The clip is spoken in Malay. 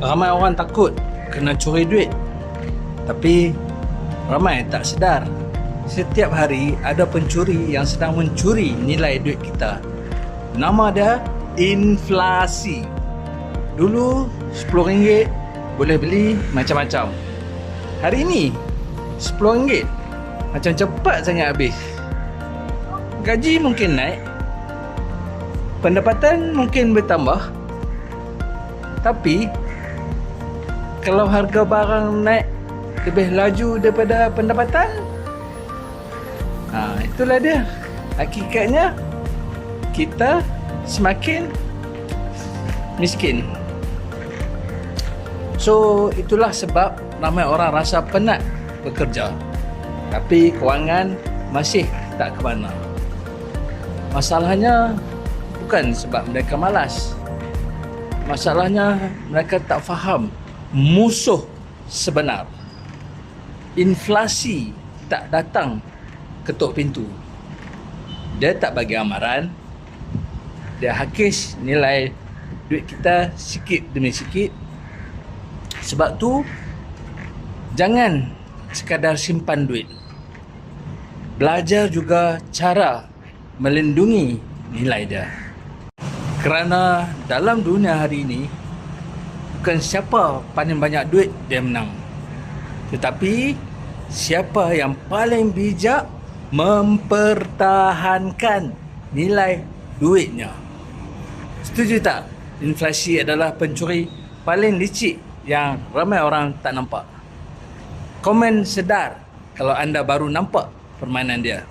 Ramai orang takut kena curi duit. Tapi ramai tak sedar, setiap hari ada pencuri yang sedang mencuri nilai duit kita. Nama dia inflasi. Dulu RM10 boleh beli macam-macam. Hari ini RM10 macam cepat sangat habis. Gaji mungkin naik, pendapatan mungkin bertambah, tapi kalau harga barang naik lebih laju daripada pendapatan, itulah dia. Hakikatnya kita semakin miskin. So itulah sebab ramai orang rasa penat bekerja, tapi kewangan masih tak ke mana. Masalahnya bukan sebab mereka malas. Masalahnya mereka tak faham musuh sebenar. Inflasi tak datang ketuk pintu. Dia tak bagi amaran. Dia hakis nilai duit kita sikit demi sikit. Sebab tu jangan sekadar simpan duit. Belajar juga cara melindungi nilai dia. Kerana dalam dunia hari ini, bukan siapa paling banyak duit dia menang, tetapi siapa yang paling bijak mempertahankan nilai duitnya. Setuju tak? Inflasi adalah pencuri paling licik yang ramai orang tak nampak. Komen sedar kalau anda baru nampak permainan dia.